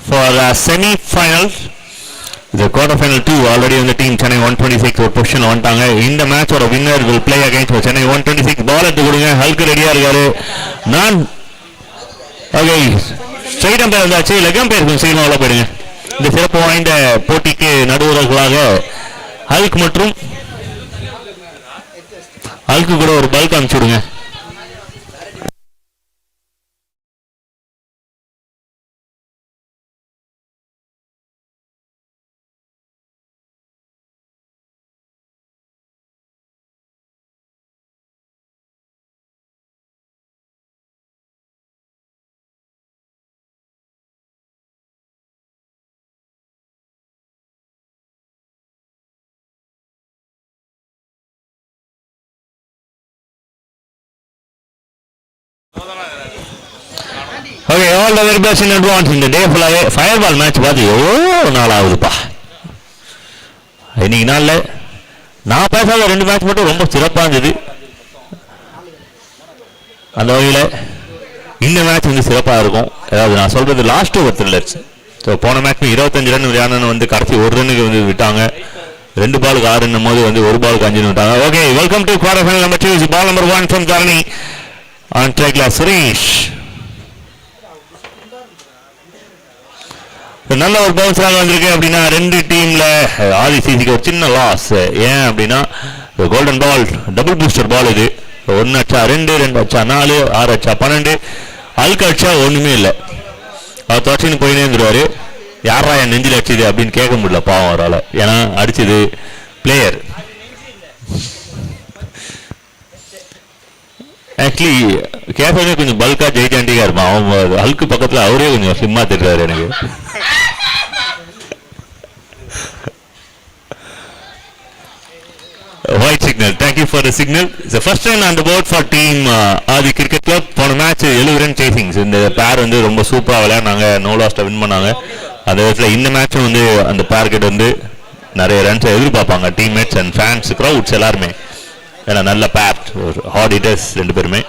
for semi-finals. The quarter-final 2 already on the team. Chennai 126 ஒரு position வந்துட்டாங்க. இந்த மேட்சோட winner will play against Chennai 126. Ball எடுத்து கொடுங்க. ஹல்க் ரெடியா இருக்காரு. நான் ஓகே ஸ்ட்ரைட் அம்பையர் வந்தாச்சு. லெக் அம்பையர் கொஞ்சம் சீக்கிரம் உள்ள போயிடுங்க. இந்த சிறப்பு வாய்ந்த போட்டிக்கு நடுவர்களாக ஹல்க் மற்றும் ஹல்க்கு கூட ஒரு பல்க் அனுப்பிச்சு விடுங்க. Okay all the very best in advance. இந்த டே ஃபுல்லாவே ஃபயர் பால் மேட்ச் பார்த்து எவ்வளோ நாள் ஆகுதுப்பா. இன்னைக்கு நாளில் நான் பேசாத 2 மேட்ச் மட்டும் ரொம்ப சிறப்பாக இருந்தது. அந்த வகையில் இந்த மேட்ச் வந்து சிறப்பாக இருக்கும். அதாவது நான் சொல்கிறது லாஸ்ட் ஓவர் த்ரில்லர்ஸ். ஸோ போன மேட்ச் 25 ரன் விளையாடணும்னு வந்து கடைசி 1 ரன்னுக்கு வந்து விட்டாங்க. 2 பாலுக்கு 6 ரன் போது வந்து 1 பாலுக்கு 5 விட்டாங்க. Okay welcome to quarter final number 2. Ball number 1 from Dharani on ட்ராக்ல சுரேஷ். நல்ல ஒரு பவுன்ஸராக வந்திருக்கு. அப்படின்னா 2 டீம்ல ஆதி சிசிக்கு ஒரு சின்ன லாஸ். ஏன் அப்படின்னா கோல்டன் பால் டபுள் பூஸ்டர் பால் இது. 1 அச்சா 2, 2 அச்சா 4, 6 அச்சா 12, அல்கு அச்சா ஒண்ணுமே இல்லை. அவர் தொடர்ச்சின்னு போயினே இருந்துருவாரு. யாரா என் நெஞ்சில் அடிச்சது அப்படின்னு கேட்க முடியல பாவம் அவரால். ஏன்னா அடிச்சது பிளேயர். ஆக்சுவலி கேட்கவே கொஞ்சம் பல்கா ஜெயிச்சாண்டிக்கா இருப்பான். அவன் ஹல்க்கு பக்கத்தில் அவரே கொஞ்சம் ஸ்லிம்மா திட்டுறாரு எனக்கு. White signal. Thank you for the signal. It's the first run on the board for team Adi Cricket Club. போன மேட்ச் 70 ரன் சேசிங்ஸ். இந்த பேர் வந்து ரொம்ப சூப்பராக விளையாடுனாங்க. நோ லாஸ்ட்டை வின் பண்ணாங்க. அந்த விதத்தில் இந்த மேட்சும் வந்து அந்த பேர் கிட்ட வந்து நிறைய ரன்ஸை எதிர்பார்ப்பாங்க டீம்மேட்ஸ் அண்ட் ஃபேன்ஸ் க்ரௌட்ஸ் எல்லாருமே. ஏன்னா நல்ல பேட் ஹார்ட் ஹிட்டர்ஸ் 2 பேருமே.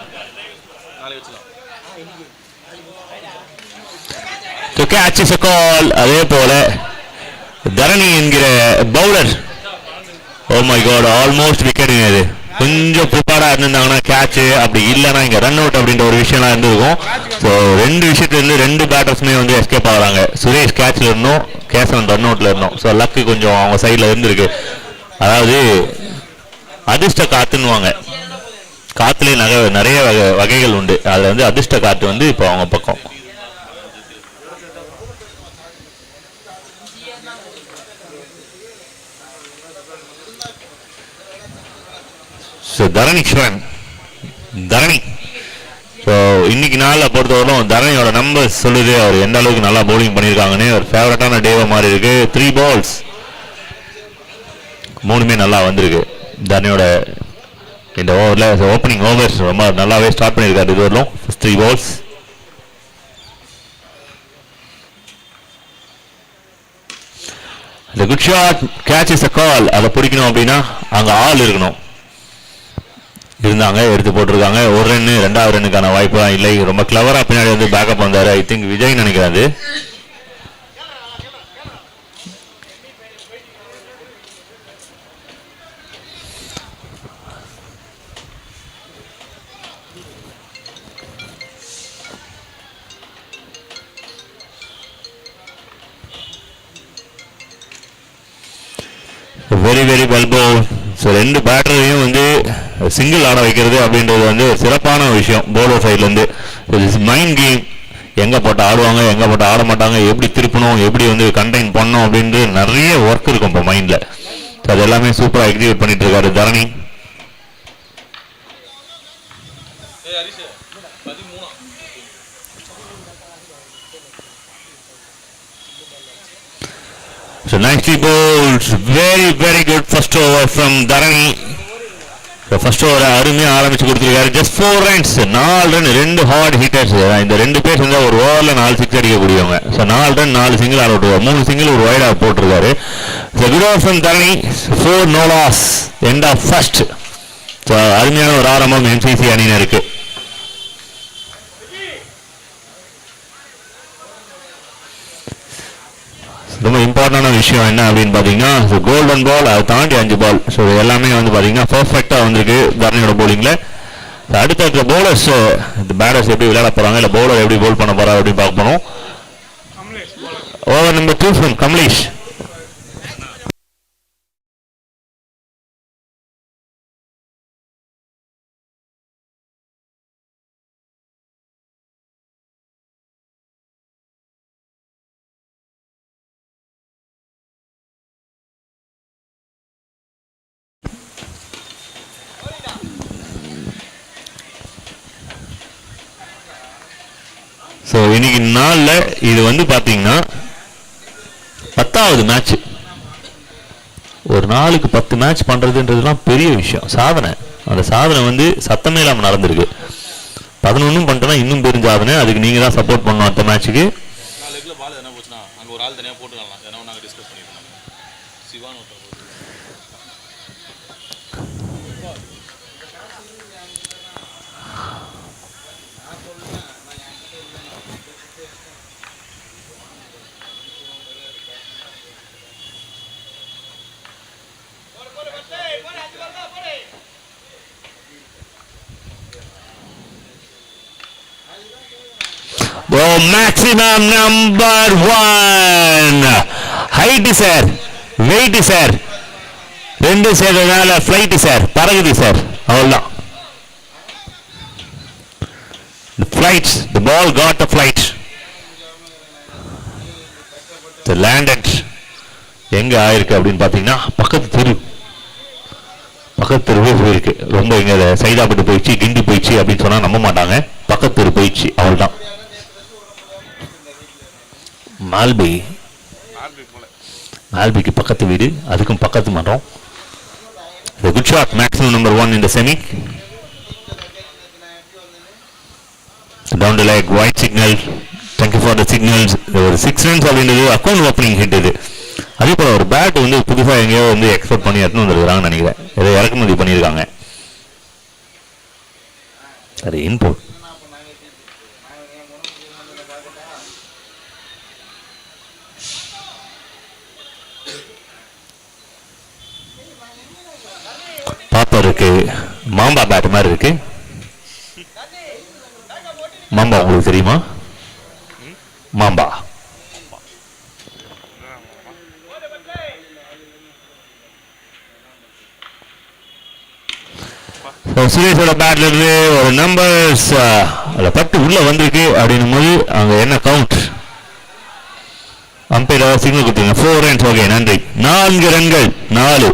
So catch is a call. அதே போல தரணி என்கிற bowler, oh my God, almost wicket. இது கொஞ்சம் ப்ரிப்பேர்டாக இருந்திருந்தாங்கன்னா கேட்சு, அப்படி இல்லைன்னா இங்கே ரன் அவுட் அப்படின்ற ஒரு விஷயம்லாம் இருந்திருக்கும். ஸோ 2 விஷயத்துலேருந்து 2 பேட்டர்ஸுமே வந்து எஸ்கேப் ஆகுறாங்க. சுரேஷ் கேட்சில் இருந்தோம், கேசவன் ரன் அவுட்டில் இருந்தோம். ஸோ லக்கு கொஞ்சம் அவங்க சைடில் இருந்திருக்கு. அதாவது அதிர்ஷ்ட காத்துன்னுவாங்க. காத்துலேயே நிறைய வகைகள் உண்டு. அதில் வந்து அதிர்ஷ்ட காத்து வந்து இப்போ அவங்க பக்கம். ஸோ தரணி ஸோ இன்னைக்கு நாளில் பொறுத்தவரைக்கும் தரணியோட நம்பர்ஸ் சொல்லுது அவர் எந்த அளவுக்கு நல்லா பவுலிங் பண்ணியிருக்காங்கன்னு. ஒரு ஃபேவரட்டான டேவை மாதிரி இருக்கு. 3 balls 3மே நல்லா வந்திருக்கு தரணியோட இந்த ஓவரில். ஓப்பனிங் ஓவர்ஸ் ரொம்ப நல்லாவே ஸ்டார்ட் பண்ணியிருக்காரு. இது வரலும் 3 balls. இந்த good shot catch is a call. அதை பிடிக்கணும் அப்படின்னா அங்கே ஆள் இருக்கணும். இருந்தாங்க, எடுத்து போட்டிருக்காங்க. 1 ரன் 2வது ரன்னுக்கான வாய்ப்பு தான் இல்லை. ரொம்ப கிளவரா பின்னாடி வந்து பேக்கப் வந்தாரு. ஐ திங்க் விஜய் நினைக்கிறாரு. Very very well Pavul. So 2 பேட்டரையும் வந்து சிங்கிள் ஆட வைக்கிறது அப்படின்றது வந்து ஒரு சிறப்பான விஷயம் பவுலர் சைட்லேருந்து. Mind game. எங்கே போட்டு ஆடுவாங்க, எங்கே போட்டு ஆட மாட்டாங்க, எப்படி திருப்பணும், எப்படி வந்து கண்டெயின் பண்ணணும் அப்படின்றது நிறைய ஒர்க் இருக்கும் இப்போ மைண்டில். ஸோ அது எல்லாமே சூப்பராக எக்ஸிக்யூட் பண்ணிட்டு இருக்காரு தரணி. So nicely bowled, very good first over from Dharani. So first over அருமையாக ஆரம்பிச்சு கொடுத்துருக்காரு. Just 4 runs, 4 run, 2 hard hitters. இந்த 2 பேர் வந்து ஒரு ஓவரில் 4 6 அடிக்கக்கூடியவங்க. So 4 run 4 single all out, 3 single ஒரு வைடாக போட்டிருக்காரு. So good over from Dharani, 4 no loss, end of first. So அருமையான ஒரு ஆரம்பம் MCC அணியினருக்கு. ரொம்ப இம்பார்ட்டண்டான விஷயம் என்ன அப்படின்னு பார்த்தீங்கன்னா கோல்டன் பால் அதை தாண்டி 5 பால். ஸோ எல்லாமே வந்து பார்த்தீங்கன்னா பர்ஃபெக்டாக வந்திருக்கு தரணியோட போலிங்கில். அடுத்த பவுலர்ஸ் இந்த பேட்டர்ஸ் எப்படி விளையாட போகிறாங்க இல்லை பவுலர் எப்படி போல் பண்ண போகிறா அப்படின்னு பார்க்க போனோம். Over number 2 from Kamalesh. So இன்னைக்கு நாளில் இது வந்து பார்த்தீங்கன்னா 10வது மேட்ச். ஒரு நாளுக்கு 10 மேட்ச் பண்ணுறதுன்றதுலாம் பெரிய விஷயம், சாதனை. அந்த சாதனை வந்து சத்தமே இல்லாமல் நடந்திருக்கு. 11 பண்ணிட்டோன்னா இன்னும் பெரிய சாதனை. அதுக்கு நீங்கள் தான் சப்போர்ட் பண்ணணும். அடுத்த மேட்ச்சுக்கு maximum number 1 height sir, weight sir, ரெண்டு சேர்ந்ததால flight சார், பறகுது சார், அவ்வளவுதான். The flights, the ball got the flight. The landed எங்க ஆயிருக்கு அப்படின்னு பாத்தீங்கன்னா பக்கத்து தெருவே போயிருக்கு. ரொம்ப இங்க சைதாப்பட்டு போயிடுச்சு, கிண்டி போயிடுச்சு அப்படின்னு சொன்னா நம்ப மாட்டாங்க. பக்கத்து தெரு போயிடுச்சு, அவ்வளவுதான். மால்பிக்கு பக்கத்து வீடு, அதுக்கும் பக்கத்து மன்றம். The good shot, maximum number 1 in the semi. Down the leg, white signal. Thank you for the signals. ஒரு 6 runs அப்படின்றது அக்கௌண்ட் ஓப்பனிங் ஹிட் இது. அதே போல ஒரு பேட் வந்து புதுசாக எங்கேயோ வந்து எக்ஸ்போர்ட் பண்ணி எடுத்துன்னு வந்துருக்காங்கன்னு நினைக்கிறேன். ஏதோ இறக்குமதி பண்ணியிருக்காங்க. அது இன்போர்ட். பாப்பா இருக்கு, மாம்பா பேட் மாதிரி இருக்கு. மாம்பா உங்களுக்கு தெரியுமா? மாம்பா சுரேஷோட பேட்ல இருந்து ஒரு நம்பர்ஸ் அதில் பட்டு உள்ள வந்திருக்கு அப்படின்னும் போது அங்க என்ன கவுண்ட்? அம்பையர் சிக்னல் கொடுத்துருங்க. 4 runs. ஓகே, நன்றி. 4 ரன்கள். 4.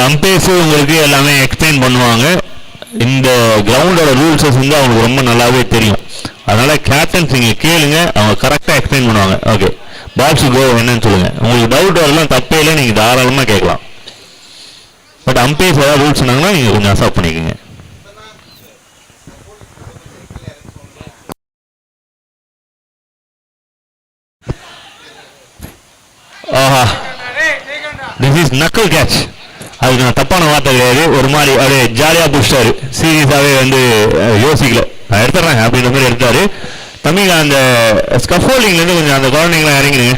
அம்பேர்ஸ் உங்களுக்கு எல்லாமே எக்ஸ்பிளைன் பண்ணுவாங்க. இந்த கிரவுண்டோட ரூல்ஸஸ் வந்து அவங்களுக்கு ரொம்ப நல்லாவே தெரியும். அதனால கேப்டன்ஸ் நீங்க கேளுங்க, அவங்க கரெக்டாக எக்ஸ்பிளைன் பண்ணுவாங்க. ஓகே, பால்ஸ் கோ என்னன்னு சொல்லுங்க. உங்களுக்கு டவுட் வரலாம், தப்பே இல்லை, நீங்க தாராளமாக கேட்கலாம். பட் அம்பேர்ஸ் ஏதாவது ரூல்ஸ் சொன்னாங்கன்னா நீங்க கொஞ்சம் அசாப்ட் பண்ணிக்கோங்க. ஆஹா, திஸ் இஸ் நக்கல் கேட்ச். அதுக்கு நான் தப்பான வார்த்தை கிடையாது. ஒரு மாதிரி அப்படியே ஜாலியாக பிடிச்சிட்டாரு, சீரியஸாகவே வந்து யோசிக்கல. நான் எடுத்துறேன் அப்படின்ற மாதிரி எடுத்தாரு. தம்பிங்க அந்த ஸ்கஃபோல்டிங்லேருந்து கொஞ்சம் அந்த குழந்தைங்களாம் இறங்கிடுங்க,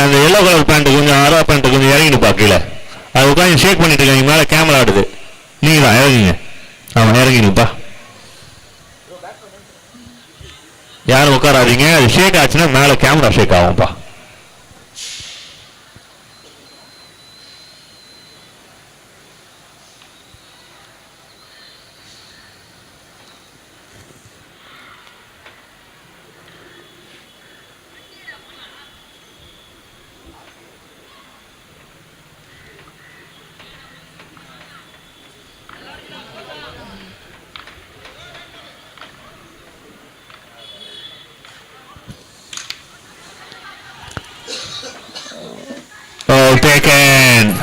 அந்த எல்லோ கலர் பேண்ட்டு கொஞ்சம் அரா பேண்ட்டு கொஞ்சம் இறங்கிட்டு பார்க்கல. அது உட்காந்து ஷேக் பண்ணிட்டு இருக்காங்க. மேலே கேமரா ஆடுது. நீங்கள் தான் இறங்கிங்க. ஆமாம், இறங்கிடுப்பா. யாரும் உட்காராதீங்க. அது ஷேக் ஆச்சுன்னா மேலே கேமரா ஷேக் ஆகும்ப்பா. taken.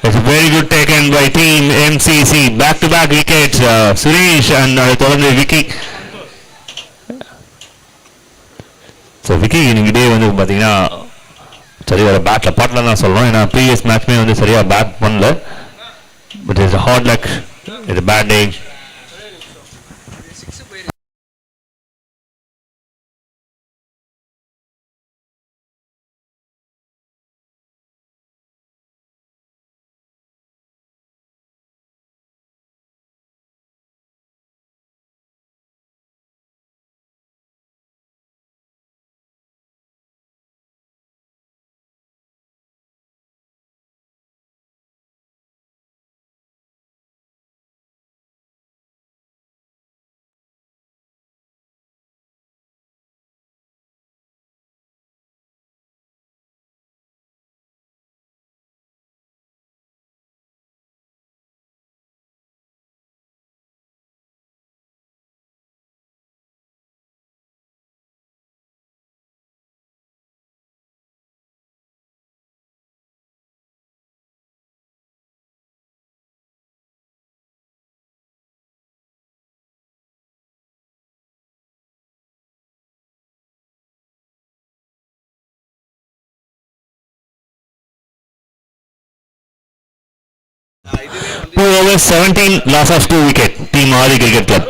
It's a very good taken by team MCC. Back to back wickets. Suresh and தொடர்ந்து விக்கி. ஸோ விக்கி இன்னைக்கு டே வந்து பார்த்தீங்கன்னா சரி வர பேட்டில் பாட்டில் தான் சொல்லணும். ஏன்னா ப்ரீவியஸ் மேட்ச்மே வந்து சரியாக பேட் பண்ணல. But it's hard luck, it's bad day. Two overs 17, loss of 2 wicket. Team Adi Cricket Club.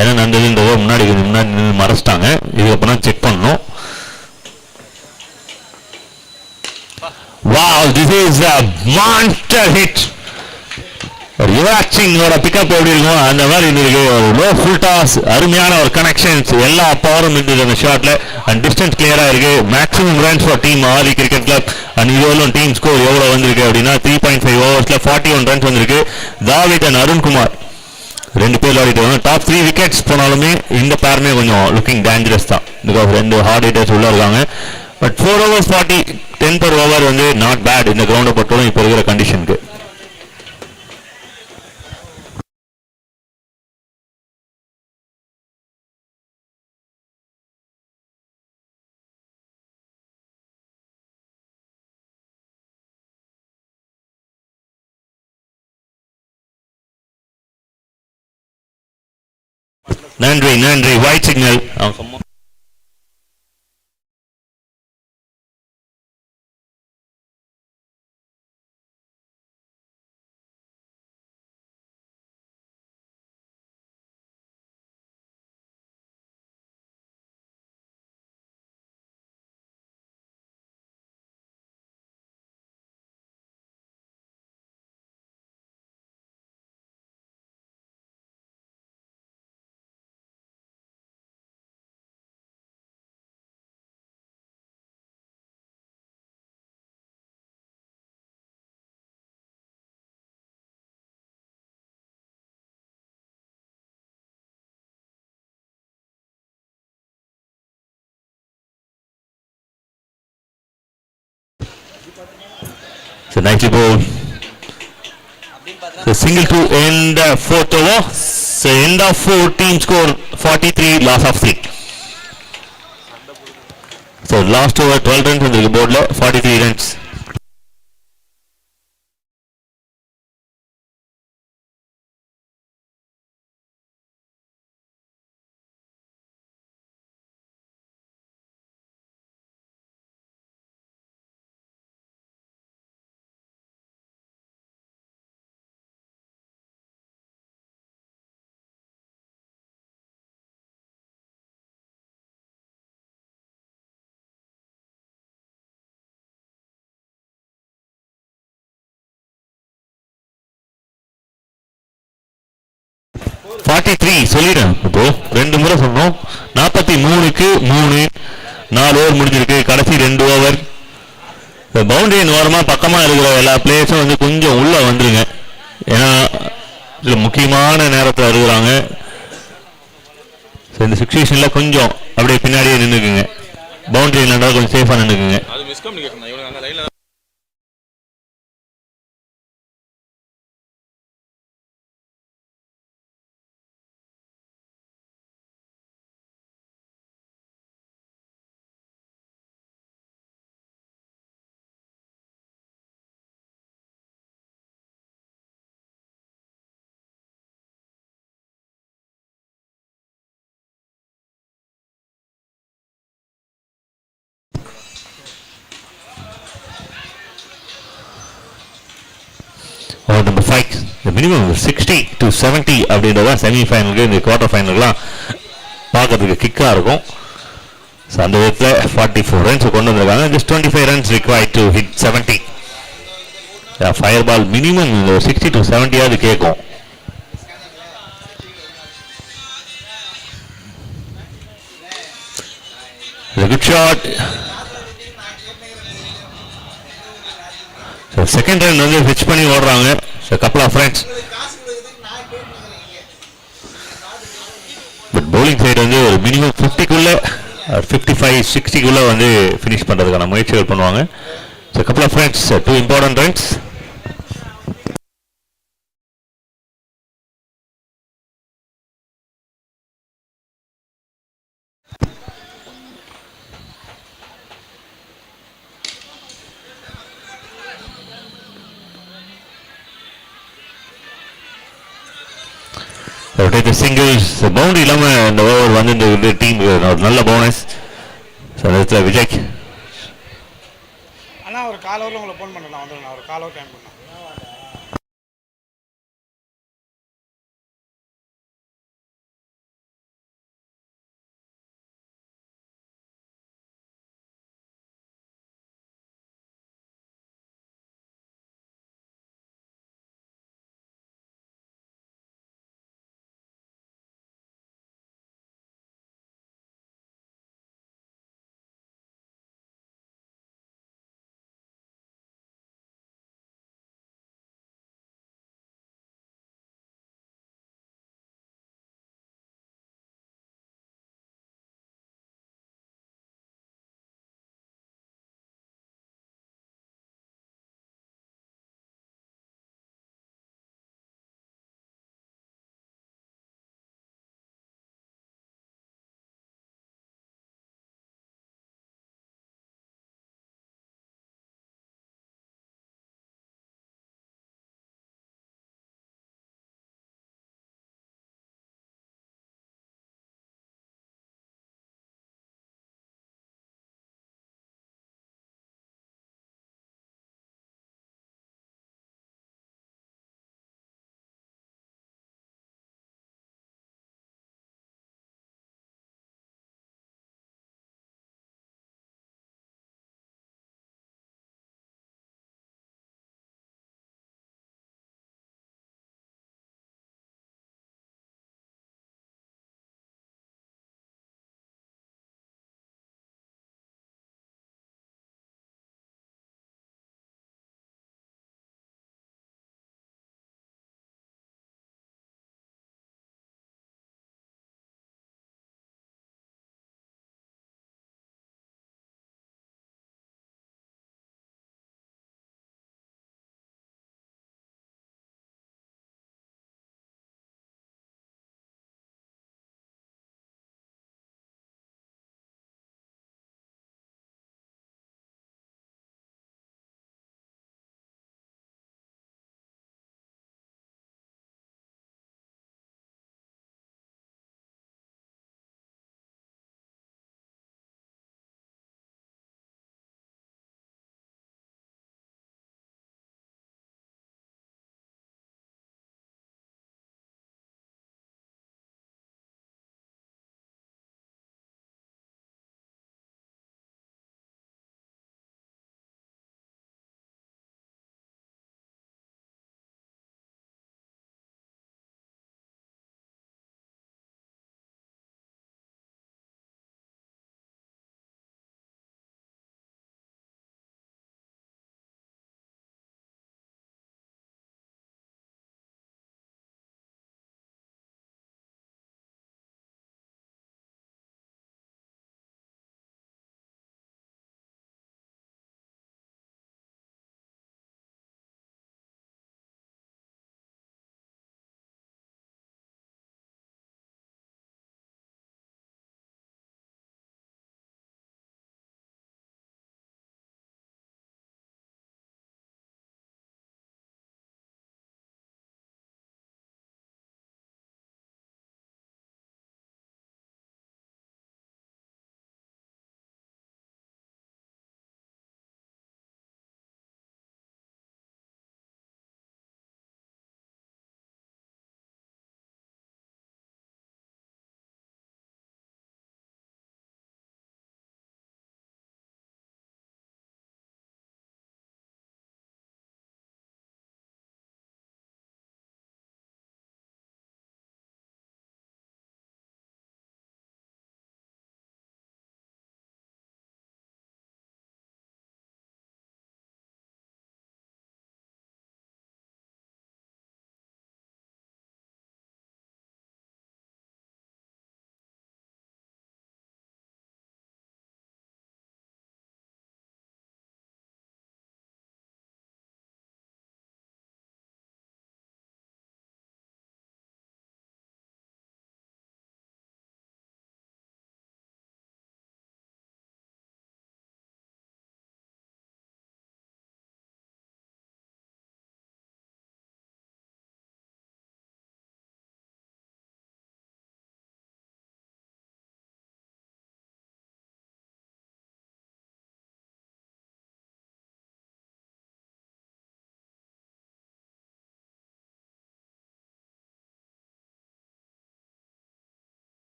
என்ன நடந்ததுன்றத முன்னாடி நின்று மறைச்சிட்டாங்க. இதுக்கப்புறம் செக் பண்ணணும். Wow, this is a monster hit. Yuvraj pickup எப்படி இருக்கும் அந்த மாதிரி இருந்திருக்கு. லோ ஃபுல் டாஸ், அருமையான ஒரு கனெக்ஷன்ஸ், எல்லா பவரும் இருந்தது அந்த ஷாட்ல. அண்ட் டிஸ்டன்ஸ் கிளியரா இருக்கு. Maximum runs for team Aadhi cricket club. And இதுவரை டீம் ஸ்கோர் எவ்வளவு வந்திருக்கு அப்படின்னா 3.5 ஓவர்ஸ்ல 41 ரன்ஸ் வந்திருக்கு. தாவித் அண்ட் அருண்குமார் 2 பேர் விளையாடிட்டு டாப் 3 விக்கெட்ஸ் போனாலுமே இந்த பேருமே கொஞ்சம் லுக்கிங் டேஞ்சரஸ் தான். பிகாஸ் 2 ஹார்ட் ஹிட்டர்ஸ் உள்ள இருக்காங்க. பட் 4 overs 40, 10 per over வந்து நாட் பேட் இந்த கிரவுண்டை பொறுத்தவரை இப்போ இருக்கிற கண்டிஷனுக்கு. நன்றி நன்றி. White signal. So nicely bowled. So single to end 4th over. So end of 4, team score 43, loss of 3. So last over 12 runs on the board, 43 runs. சொல்லிடுறேன். இப்போ 2 முறை சொன்னோம். 43க்கு 3, 4 ஓவர் முடிஞ்சிருக்கு. கடைசி 2 ஓவர். பவுண்டரி ஓரமா பக்கமா இருக்கிற எல்லா பிளேயர்ஸும் வந்து கொஞ்சம் உள்ள வந்துருங்க. ஏன்னா இதுல முக்கியமான நேரத்தில் இருக்கிறாங்க. இந்த சிச்சுவேஷன்ல கொஞ்சம் அப்படியே பின்னாடியே நின்றுக்குங்க. பவுண்டரி இல்லைன்னா கொஞ்சம் சேஃபா நின்றுக்குங்க. Number 5, the minimum 60 to 70 அப்படின்றத செமிஃபைனலுக்கு இந்த குவார்டர் ஃபைனலுக்குலாம் பார்க்கறதுக்கு கிக்காக இருக்கும். ஸோ அந்த விதத்தில் 44 ரன்ஸ் கொண்டு வந்திருக்காங்க. Just 25 runs required to hit 70. ஃபயர் பால் மினிமம் 60 to 70 கேட்கும். Good shot. செகண்ட் ரன் வந்து பிச் பண்ணி ஓடுறாங்க. couple of runs. But bowling side வந்து ஒரு மினிமம் 50க்குள்ள 55 60க்குள்ள வந்து ஃபினிஷ் பண்றதுக்கான முயற்சிகள் பண்ணுவாங்க. couple of runs, 2 important runs. Singles boundary இல்லாமல் இந்த ஓவர் வந்து இந்த டீமுக்கு ஒரு நல்ல போனஸ். விஜய் அண்ணா ஒரு கால் ஓவரில் உங்களை ஃபோன் பண்ணலாம் வந்துடுங்க. ஒரு கால் ஓவர் டைம் பண்ணலாம்.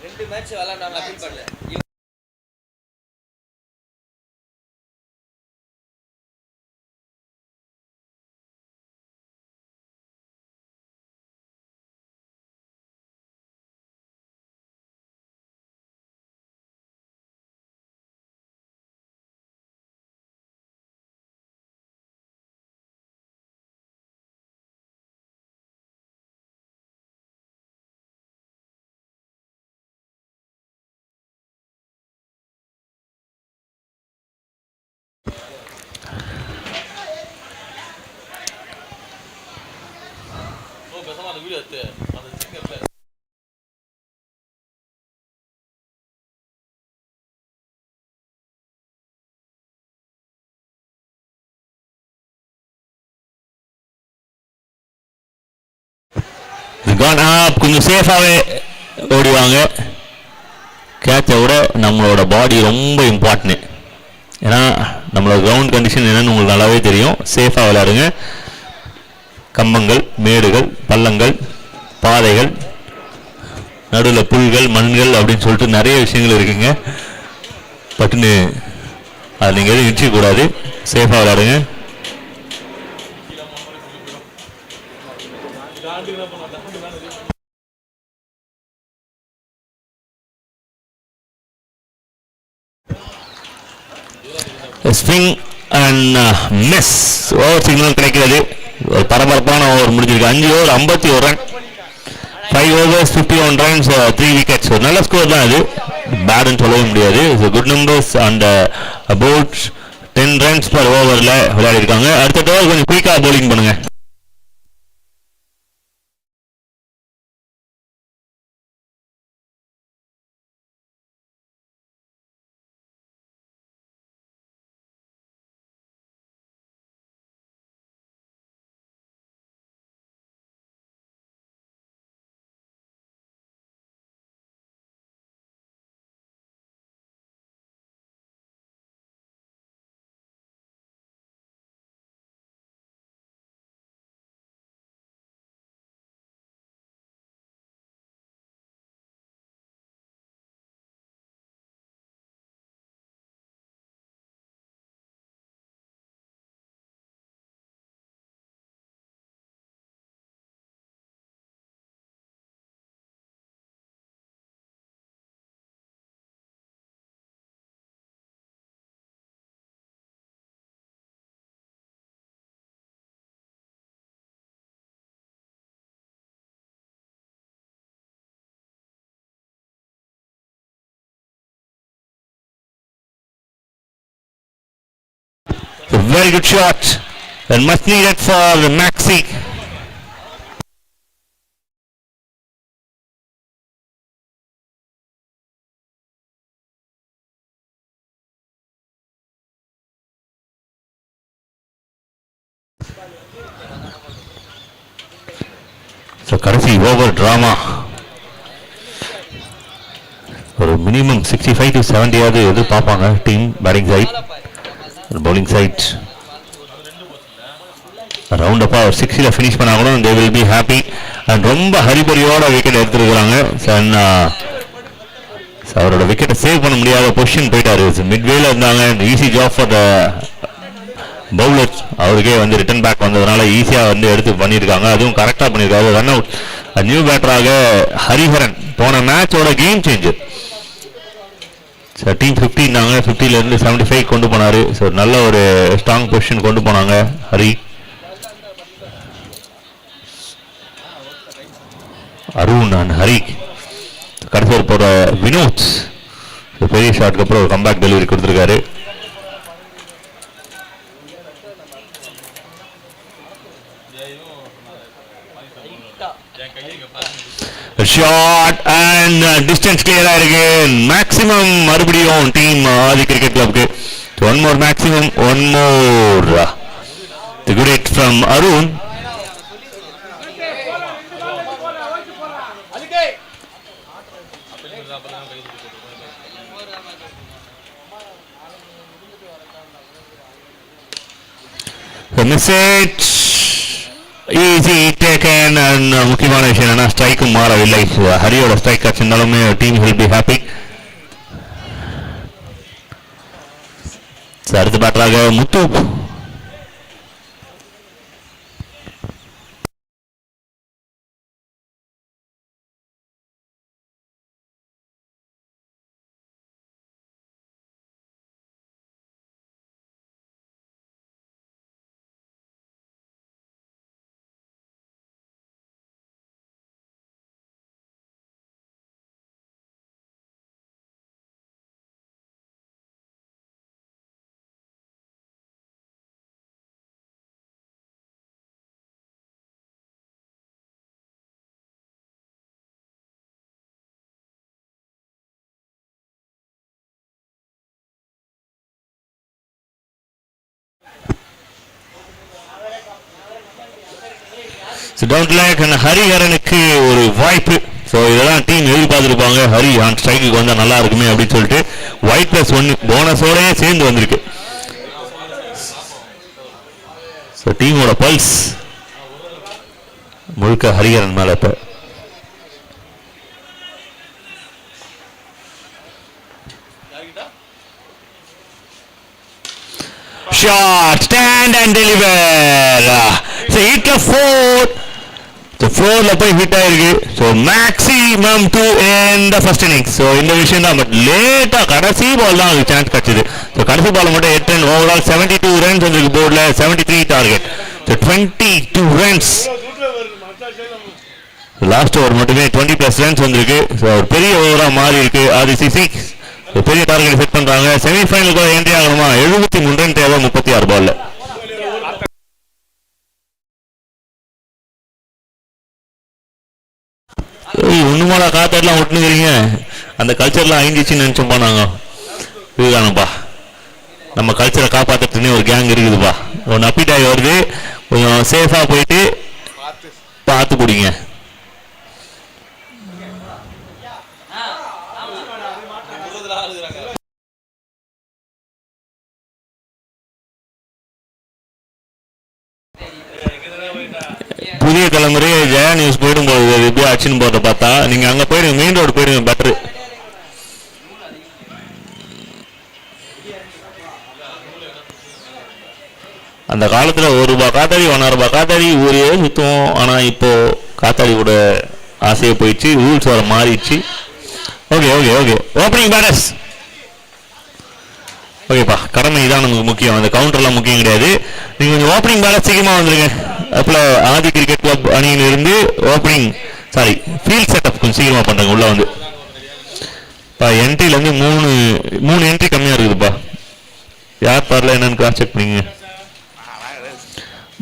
ரெண்டு மேட்ச் விளையாண்டாங்க அப்பீல் பண்ணல. gone up. கொஞ்சம் சேஃபாகவே ஓடிவாங்க. கேட்சை விட நம்மளோட பாடி ரொம்ப இம்பார்ட்டன்ட். ஏன்னா நம்மளோட கிரவுண்ட் கண்டிஷன் என்னன்னு உங்களுக்கு நல்லாவே தெரியும். சேஃபாக விளையாடுங்க. கம்பங்கள், மேடுகள், பள்ளங்கள், பாதைகள், நடுவில் புல்கள், மண்கள் அப்படின்னு சொல்லிட்டு நிறைய விஷயங்கள் இருக்குங்க. பட்டுன்னு அது நீங்கள் எதுவும் இடிச்சிக்கூடாது. சேஃபாக விளையாடுங்க. Swing and miss. Over signal கிடைக்கிறது. ஒரு பரபரப்பான ஓவர் முடிஞ்சிருக்கு. 5 over 51 run, 5 overs 51 runs, 3 wickets. ஒரு நல்ல ஸ்கோர் தான். இது பேடுன்னு சொல்லவே முடியாது. Good numbers and about 10 runs per ஓவரில் விளையாடி இருக்காங்க. அடுத்த ஓவர் கொஞ்சம் குயிக்காக பவுலிங் பண்ணுங்க. Very good shot and much needed for Maxi. So கடைசி ஓவர் டிராமா. ஒரு மினிமம் 65 to 70 ஆவது எதிர்பார்ப்பாங்க team batting side. bowling side round up ஒரு 60ல ஃபினிஷ் பண்ணாலும் they will be happy. and ரொம்ப ஹரிபரியோட விக்கெட் எடுத்துருக்காங்க. அவரோட விக்கெட்டை சேவ் பண்ண முடியாத பொசிஷன் போயிட்டாரு. மிட்வேல இருந்தாங்க. Easy job for the bowler. அவருக்கே வந்து ரிட்டர்ன் பேக் வந்ததுனால ஈஸியாக வந்து எடுத்து பண்ணியிருக்காங்க. அதுவும் கரெக்டாக பண்ணியிருக்காரு. Run out. நியூ பேட்டராக ஹரிஹரன் போன மேட்சோட கேம் சேஞ்சர். டீம் 50 இருந்தாங்க. 50லேருந்து 75 கொண்டு போனார். ஸோ நல்ல ஒரு ஸ்ட்ராங் பொசிஷன் கொண்டு போனாங்க ஹரி. அருண் அண்ட் ஹரி. கடைசியில் போகிற வினோத் பெரிய ஷாட்டுக்கு அப்புறம் ஒரு கம்பேக் டெலிவரி கொடுத்துருக்காரு. ஷாட் அண்ட் டிஸ்டன்ஸ் கிளியரா இருக்கு. மேக்ஸிமம் மறுபடியும் டீம் ஆதி கிரிக்கெட் கிளப்க்கு one more maximum one more. The good hit from Arun. Message easy taken. And முக்கியமான விஷயம் என்னன்னா ஸ்ட்ரைக்கும் மாறவில்லை. ஹரியோட ஸ்ட்ரைக் ஆச்சுனாலுமே டீம் வில் பி ஹாப்பி. அடுத்த பேட்டராக முத்து. டவுன் லேக் அண்ட் ஹரிஹரனுக்கு ஒரு வாய்ப்பு. ஸோ இதெல்லாம் டீம் எதிர்பார்த்துருப்பாங்க. ஹரி ஆன் ஸ்ட்ரைக்கு வந்தால் நல்லா இருக்குமே அப்படின்னு சொல்லிட்டு ஒயிட் ப்ளஸ் 1 போனஸோடய சேர்ந்து வந்திருக்கு. ஸோ டீமோட பல்ஸ் முழுக்க ஹரிஹரன் மேலே. இப்போ shot stand and deliver. So hit the 4. So 4ல போய் ஹிட் ஆயிருக்கு. So maximum 2 in the first innings. So இந்த விஷயம் தான். பட் லேட்டாக கடைசி பால் தான் அதுக்கு சான்ஸ் கிடச்சிது. ஸோ கடைசி பால் மட்டும் 8 ரன். ஓவரால் 72 ரன்ஸ் வந்துருக்கு போர்டில். 73 target. So 22 runs. Last over மட்டுமே 20+ ரன்ஸ் வந்திருக்கு. ஸோ ஒரு பெரிய ஓவராக மாறி இருக்கு. RCC பெரிய டார்கெட் செட் பண்றாங்க. செமிஃபைனலுக்கு என்ட்ரி ஆகணுமா? 73 ரன் தேவை 36 பால்ல. ஒண்ணுமாடா காத்தெல்லாம் ஒட்டுனுக்கிறீங்க. அந்த கல்ச்சர்லாம் அழிஞ்சிச்சுன்னு நினைச்சோம்பா நாங்க. இதுதானப்பா நம்ம கல்ச்சரை காப்பாற்றுறதுன்னு ஒரு கேங் இருக்குதுப்பா. ஒன்று அப்பிட் ஆகி வருது. கொஞ்சம் சேஃபா போயிட்டு பார்த்து குடிங்க. புதிய தலைமுறை ஜெயா நியூஸ் போயிடும் போது எப்படி ஆச்சுன்னு போறத பார்த்தா நீங்க அங்க போயிடுங்க. மெயின் ரோடு போயிடுங்க. பெட்டரு. அந்த காலத்துல ₹1 காத்தாடி ₹1.5 காத்தாடி ஊரே சுத்துவோம். ஆனா இப்போ காத்தாடி கூட ஆசையே போயிடுச்சு. ரூல்ஸ் வர மாறிடுச்சு. Okay okay okay opening batters. ஓகேப்பா கடமை தான் நமக்கு முக்கியம். அந்த கவுண்டர்லாம் முக்கியம் கிடையாது. நீங்க கொஞ்சம் ஓப்பனிங் பேட்டர்ஸ் சீக்கிரமா வந்துருங்க. அப்போ ஆதி கிரிக்கெட் கிளப் அணியிலிருந்து ஓப்பனிங் ஃபீல்ட் செட்டப் கொஞ்சம் சீக்கிரமா பண்றாங்க. உள்ள வந்து என்ட்ரிலேருந்து மூணு என்ட்ரி கம்மியா இருக்குதுப்பா. யார் பாரல என்னன்னு கிராஸ் செக் பண்ணிங்க.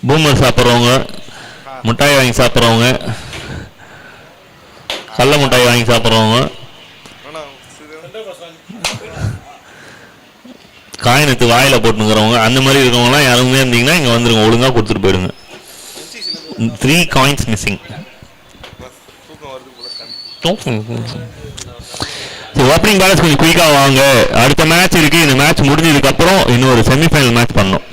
பூமர் சாப்பிட்றவங்க, மிட்டாய் வாங்கி சாப்பிட்றவங்க, கள்ள மிட்டாய் வாங்கி சாப்பிட்றவங்க, காயினத்து வாயில போட்டுங்கிறவங்க, அந்த மாதிரி இருக்கவங்கலாம் யாருமே இருந்தீங்கன்னா இங்கே வந்துருங்க. ஒழுங்காக கொடுத்துட்டு போயிடுங்க. 3 coins மிஸ்ஸிங். ஓப்பனிங் பேலன்ஸ் கொஞ்சம் குயிக்காக வாங்க. அடுத்த மேட்ச் இருக்கு. இந்த மேட்ச் முடிஞ்சதுக்கு அப்புறம் இன்னொரு செமிஃபைனல் மேட்ச் பண்ணணும்.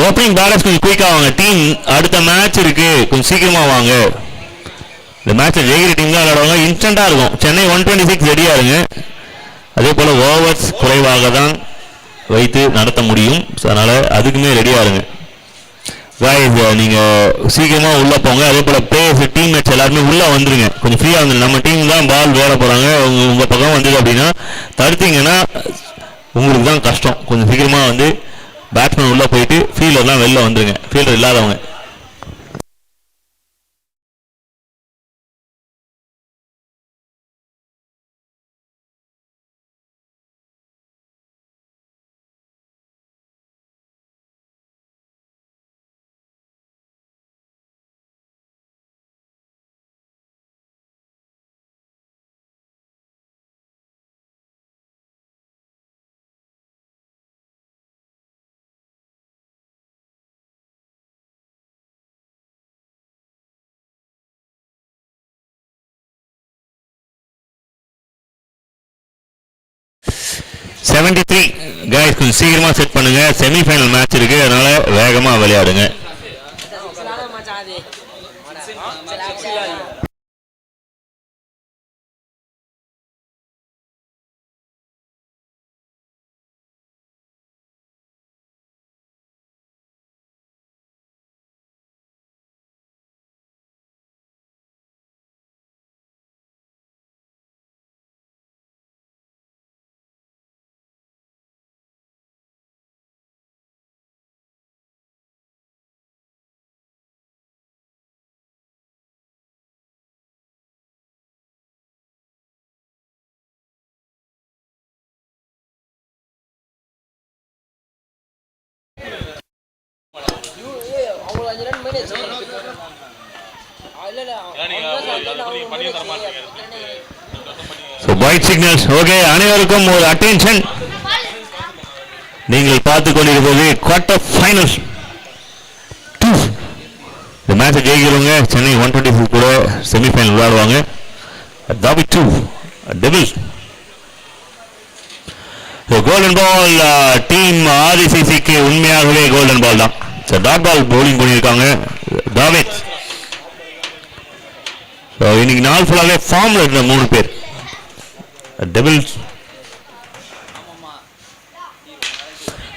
ஓப்பனிங் பேலன்ஸ் கொஞ்சம் குயிக்காக வாங்க. டீம் அடுத்த மேட்ச் இருக்கு. கொஞ்சம் சீக்கிரமா வாங்க. இந்த மேட்சை ஜெயிக்கிற டீம் தான் விளையாடுவாங்க. இன்ஸ்டண்டா இருக்கும். சென்னை 126 ரெடியா இருங்க. அதே போல ஓவர்ஸ் குறைவாக தான் வைத்து நடத்த முடியும். அதனால அதுக்குமே ரெடியா இருங்க. guys நீங்க சீக்கிரமா உள்ள போங்க. அதே போல பிளேயர்ஸ் டீம்மேட்ஸ் எல்லாருமே உள்ள வந்துருங்க. கொஞ்சம் ஃப்ரீயா வந்து நம்ம டீம் தான் பால் வேற போறாங்க. உங்க பக்கம் வந்தது அப்படின்னா தடுத்தீங்கன்னா உங்களுக்கு தான் கஷ்டம். கொஞ்சம் சீக்கிரமா வந்து பேட்ஸ்மேன் உள்ள போயிட்டு ஃபீல்டர்லாம் வெளில வந்துருங்க. ஃபீல்டர் இல்லாதவங்க. guys கொஞ்சம் சீக்கிரமா செட் பண்ணுங்க. செமிஃபைனல் மேட்ச் இருக்கு, அதனால வேகமா விளையாடுங்க. White signals. ஓகே, அனைவருக்கும் ஒரு அட்டென்ஷன். நீங்கள் பார்த்துக் கொண்டிருப்பது குவார்டர் ஃபைனல்ஸ். இந்த மேட்சை ஜெயிக்கிறவங்க சென்னை 124 கூட செமிஃபைனல் விளையாடுவாங்க. தாவி 2 டெவில்ஸ். கோல்டன் பால் டீம் ஆர்சிசிக்கு உண்மையாகவே கோல்டன் பால் தான். டாட் பால் பவுலிங் பண்ணியிருக்காங்க தாவித். இன்னைக்கு நாள் ஃபுல்லாகவே ஃபார்ம்ல இருந்த 3 பேர் devil's.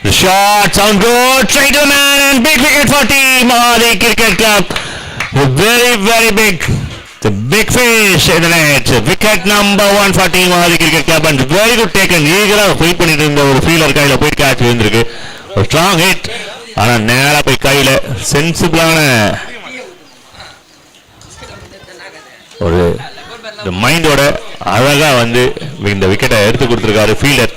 The shot sound good, straight to the man and big wicket for team Mahadi Cricket Club. A very big, the big fish in the net. Wicket number 1 for team Mahadi Cricket Club and very good taken. ஈகரா feel பண்ணிட்டு இருந்த ஒரு feeler கையில போய் catch விழுந்திருக்கு. ஒரு strong hit, ஆனா நேரா போய் கையில சென்சிபிளான ஒரு மைண்டோட அழகா வந்து இந்த விக்கெட்டை எடுத்து கொடுத்திருக்காரு ஃபீல்டர்.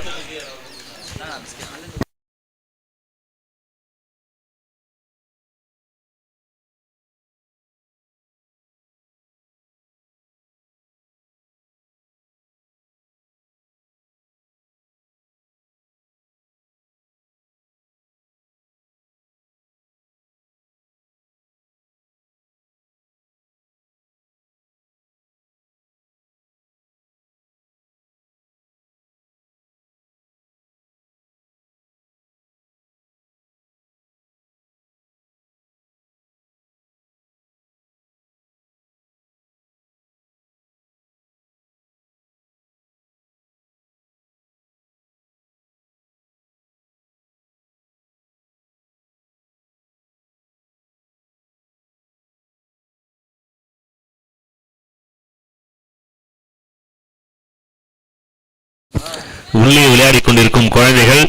உள்ளே விளையாடி கொண்டிருக்கும் குழந்தைகள்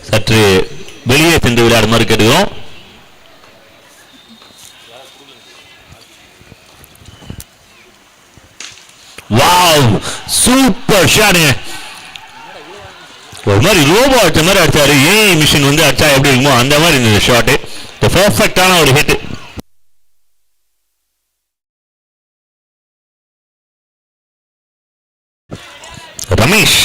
சற்று வெளியே சென்று விளையாடுமாறு கேட்டுக்கிறோம். Wow, super shot. ஒரு மாதிரி ரோபோ அடிச்ச மாதிரி அடிச்சாரு. ஏஐ மிஷின் வந்து அடிச்சா எப்படி இருக்குமோ அந்த மாதிரி இந்த ஷாட் பெர்ஃபெக்டான ஒரு hit. Ramesh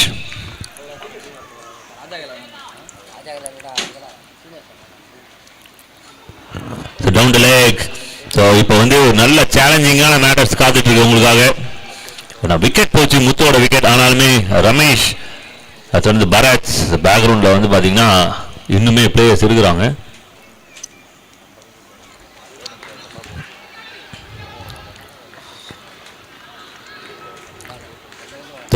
down the leg. So இப்போ வந்து நல்ல சேலஞ்சிங்கான மேட்டர்ஸ் காத்துட்டு இருக்கு உங்களுக்காக. விக்கெட் போச்சு, முத்தோட விக்கெட். ஆனாலுமே ரமேஷ், அது வந்து பராஜ் பேக்ரவுண்டில் வந்து பார்த்தீங்கன்னா இன்னுமே பிளேயர்ஸ் இருக்கிறாங்க.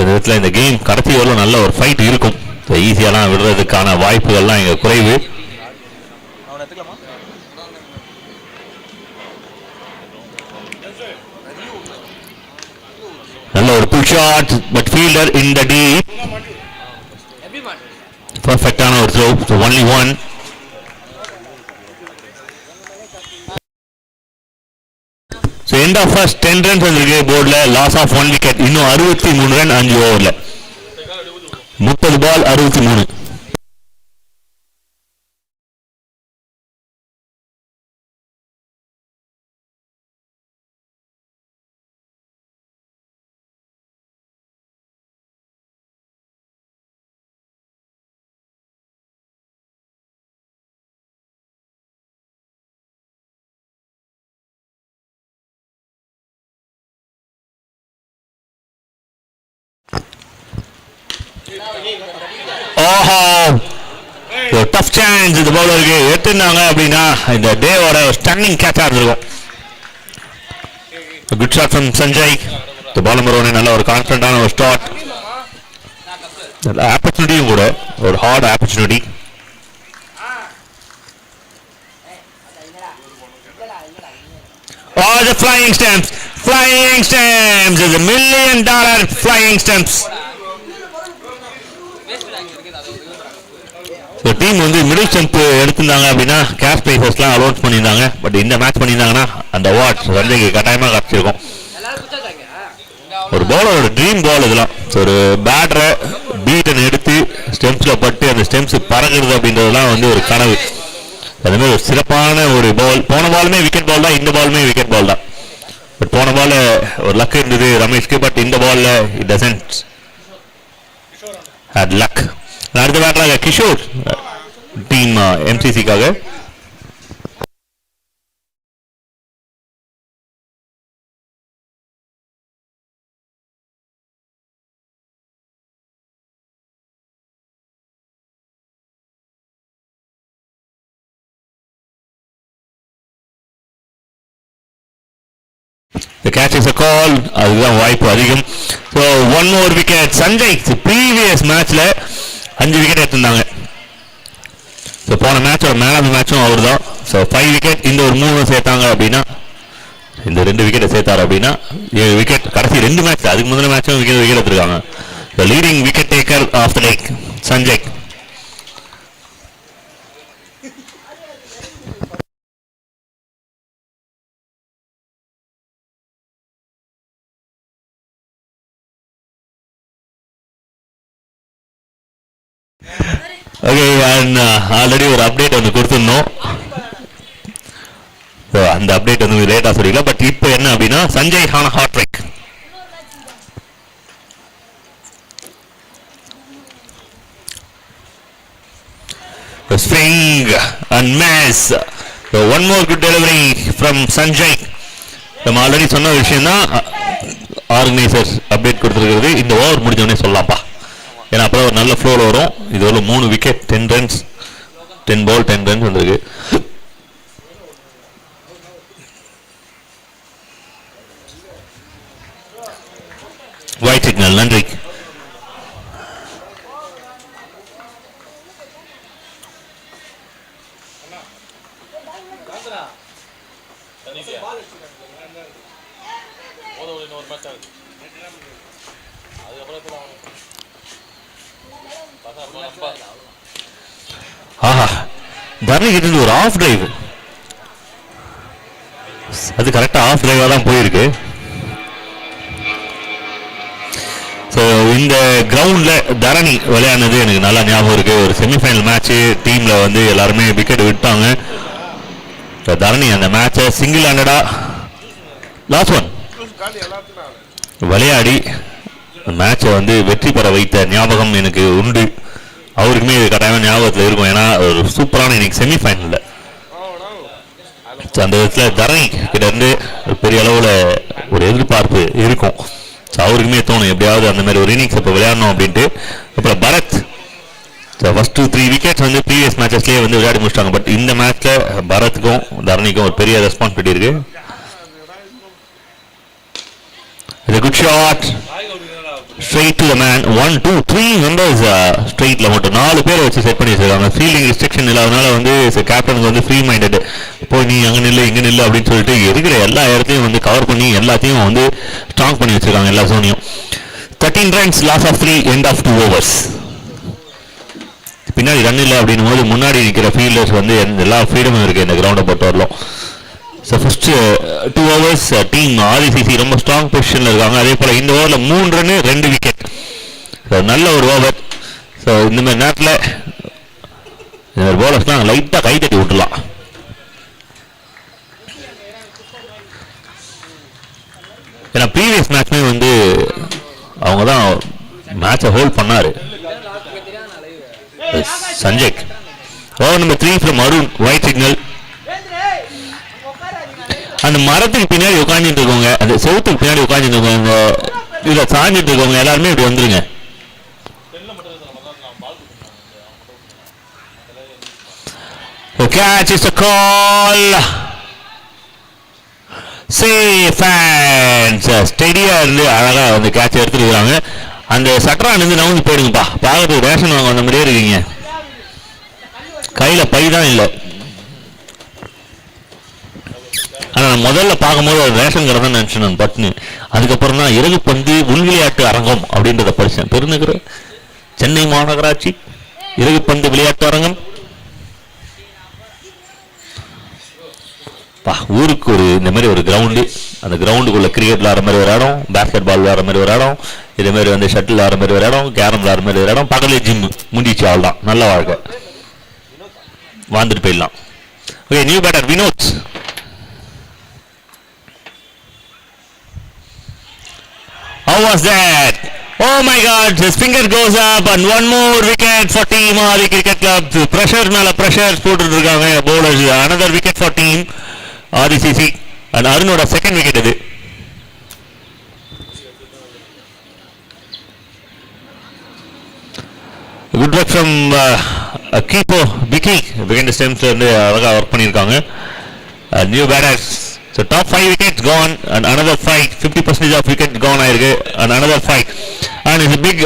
விதத்தில் இந்த கேம் கடைசி வரலும் நல்ல ஒரு ஃபைட் இருக்கும். ஈஸியாலாம் விடுறதுக்கான வாய்ப்புகள்லாம் இங்கே குறைவு. நல்ல ஒரு pull shot but fielder in the deep. எப்படி மாட்டேன் பர்ஃபெக்டான ஒரு throw. So only one. So end of first 10 runs வந்திருக்கு போர்டில். Loss of 1 wicket. இன்னும் 63 ரன் 5 ஓவரில். 30 பால் 63. ஓஹோ, ஒரு டஃப் சான்ஸ் இந்த பவுலருக்கு எடுத்துருந்தாங்க அப்படின்னா இந்த டேவோட ஸ்டன்னிங் கேட்சாக இருந்திருக்கும். Good shot from Sanjay. இந்த பால் நம்பர் 1 நல்ல ஒரு கான்ஃபிடண்டான ஒரு ஸ்டார்ட். நல்ல ஆப்பர்ச்சுனிட்டியும் கூட, ஒரு hard opportunity. Oh, the flying stumps. Flying stumps is $1 million flying stumps. Team வந்து மிடில் ஸ்டம்ப் எடுத்திருந்தாங்க அப்படின்னா கேஷ் பிரைசஸ்லாம் அலோன்ஸ் பண்ணியிருந்தாங்க. பட் இந்த மேட்ச் பண்ணியிருந்தாங்கன்னா அந்த அவார்ட் சஞ்சய்க்கு கட்டாயமாக கிடச்சிருக்கும். ஒரு பவுலரோட ட்ரீம் பால் இதெல்லாம். ஒரு பேட்டரை பீட்டன் எடுத்து ஸ்டெம்ஸில் பட்டு அந்த ஸ்டெம்ஸ் பறக்கிறது அப்படின்றதுலாம் வந்து ஒரு கனவு. அதுமாதிரி ஒரு சிறப்பான ஒரு பால். போன பாலுமே விக்கெட் பால் தான், இந்த பாலுமே விக்கெட் பால் தான். பட் போன பால் ஒரு லக் இருந்தது ரமேஷ்க்கு. பட் இந்த பாலில் இட் டசன்ட் ஹேட் லக். அடுத்த பேட்டராக கிஷோர் டீம் எம்சிசிக்காக. The catch is a call. அதுதான் வாய்ப்பு அதிகம். So 1 more wicket. Sanjay previous மேட்ச்ல 5 விக்கெட் எடுத்திருந்தாங்க. ஸோ போன மேட்சோட மேன் ஆஃப் த மேட்சும் அவர் தான். So 5 wicket. இந்த ஒரு 3 சேர்த்தாங்க அப்படின்னா, இந்த 2 விக்கெட்டை சேர்த்தாரு அப்படின்னா 7 விக்கெட். கடைசி 2 மேட்ச், அதுக்கு முதல் மேட்சும் விக்கெட் எடுத்திருக்காங்க. The leading wicket taker of the day Sanjay. Okay, already ஒரு அப்டேட் ஒன்று கொடுத்துருந்தோம். அந்த அப்டேட் வந்து லேட்டாக சொல்லிக்கல. பட் இப்போ என்ன அப்படின்னா Sanjay on hat trick. Swing and miss. One more good delivery from Sanjay. நம்ம ஆல்ரெடி சொன்ன விஷயம் தான் ஆர்கனைசர் அப்டேட் கொடுத்துருக்கிறது. இந்த ஓவர் முடிஞ்சோடனே சொல்லலாம்ப்பா, ஏன்னா அப்புறம் ஒரு நல்ல ஃப்ளோவில் வரும். இது ஒரு 3 விக்கெட் 10 ரன்ஸ் 10 பால் 10 ரன்ஸ் வந்திருக்கு. White signal. நன்றி. ஆஹா, தரணி கிட்ட ஒரு ஆஃப் டிரைவ். அது கரெக்டா ஆஃப் டிரைவா தான் போயிருக்கு. ஸோ இந்த கிரவுண்ட்ல தரணி விளையாடுனது எனக்கு நல்லா ஞாபகம் இருக்கு. ஒரு செமிஃபைனல் மேட்ச் டீம்ல வந்து எல்லாருமே விக்கெட் விட்டாங்க. தரணி அந்த மேட்சை சிங்கிள் ஹேண்டடா லாஸ்ட் ஒன் விளையாடி மேட்சை வந்து வெற்றி பெற வைத்த ஞாபகம் எனக்கு உண்டு. அவருக்குமே இது கட்டாயமாக ஞாபகத்தில் இருக்கும். ஏன்னா ஒரு சூப்பரான இன்னைக்கு செமிஃபைனலில் அந்த விதத்தில் தரணி கிட்ட இருந்து பெரிய அளவில் ஒரு எதிர்பார்ப்பு இருக்கும். ஸோ அவருக்குமே தோணும் எப்படியாவது அந்த மாதிரி ஒரு இன்னிங்ஸ் இப்போ விளையாடணும் அப்படின்ட்டு. அப்புறம் பரத் ஃபர்ஸ்ட் 3 விக்கெட்ஸ் வந்து ப்ரீவியஸ் மேட்சஸ்லேயே வந்து விளையாடி முடிச்சிட்டாங்க. பட் இந்த மேட்ச்சில் பரத்துக்கும் தரணிக்கும் ஒரு பெரிய ரெஸ்பான்சிபிலிட்டி இருக்கு. Good shot straight to the man. 1 2 3 members ஸ்ட்ரைட்ல மட்டும் 4 பேரை வச்சு செட் பண்ணி வச்சிருக்காங்க. ஃபீல்டிங் ரெஸ்ட்ரிக்ஷன் இல்லாதனால வந்து கேப்டனுக்கு வந்து ஃப்ரீ மைண்டட், போய் நீ அங்கே நில்லு இங்கே நில்லு அப்படின்னு சொல்லிட்டு இருக்கிற எல்லா இடத்தையும் வந்து கவர் பண்ணி எல்லாத்தையும் வந்து ஸ்ட்ராங் பண்ணி வச்சிருக்காங்க எல்லா ஜோனையும். 13 runs, loss of 3, end of 2 overs. பின்னாடி ரன் இல்லை அப்படின்னும் போது முன்னாடி நிற்கிற ஃபீல்டர்ஸ் வந்து எல்லா ஃப்ரீடமும் இருக்குது இந்த கிரவுண்டை பொறுத்த வரலாம். So first 2 overs team RCC ரொம்ப ஸ்ட்ராங் பொசிஷனில் இருக்காங்க. அதே போல் இந்த ஓவரில் 3 ரன் 2 விக்கெட். ஸோ நல்ல ஒரு ஓவர். ஸோ இந்த மாதிரி நேரத்தில் இந்த மாதிரி போலர்ஸ்லாம் லைட்டாக கை தட்டி விட்டுலாம். ஏன்னா ப்ரீவியஸ் மேட்ச்மே வந்து அவங்க தான் மேட்சை ஹோல்ட் பண்ணார். Sanjay. Over number 3 from Arun, white signal. அந்த மரத்துக்கு பின்னாடி உட்காந்துட்டு இருக்கவங்க, அந்த செவத்துக்கு பின்னாடி உட்காந்துட்டு இருக்கவங்க, இதில் சாஞ்சிட்டு இருக்கவங்க எல்லாருமே இப்படி வந்துருங்க. Catch is a call. Safe hands. ஸ்டெடியா இருந்து அழகா வந்து கேட்ச் எடுத்துருக்காங்க. அந்த சட்டரானிருந்து நவுந்து போயிடுங்கப்பா. பார்க்கறதுக்கு ரேஷன் வாங்க வந்த மாதிரியே இருக்கீங்க. கையில பை தான் இல்லை. ஆனால் நான் முதல்ல பார்க்கும்போது ஒரு ரேஷன் கடை தான் நினச்சேன் நான் பட்னு. அதுக்கப்புறம் தான் இறகு பந்து உள்விளையாட்டு அரங்கம் அப்படின்றத படித்தேன். பெருநகர சென்னை மாநகராட்சி இறகு பந்து விளையாட்டு அரங்கம். ஊருக்கு ஒரு இந்த மாதிரி ஒரு கிரவுண்டு, அந்த கிரவுண்டுக்குள்ள கிரிக்கெட் விளாட்ற மாதிரி ஒரு இடம், பேஸ்கெட் பால் விளாட்ற மாதிரி ஒரு இடம், இதே மாதிரி வந்து ஷட்டில் விளாட்ற மாதிரி ஒரு இடம், கேரம் விளாட்ற மாதிரி ஒரு இடம், பக்கத்துலேயே ஜிம்மு முடிச்சு ஆள் தான். நல்ல வாழ்க்கை, வாழ்ந்துட்டு போயிடலாம். Okay, new batter Vinod. How was that? Oh my God! His finger goes up and one more wicket for Team Adi Cricket Club. Pressure மேல pressure போட்டுட்டு இருக்காங்க bowlers. Another wicket for Team RCC. And அருணோட second wicket இது. Good work from keeper Vicky. Behind the stems வந்து அழகா work பண்ணியிருக்காங்க. New batters. So top 5 wickets gone and another 5, 50% of wicket gone ஆயிருக்கு and another 5. And it's a big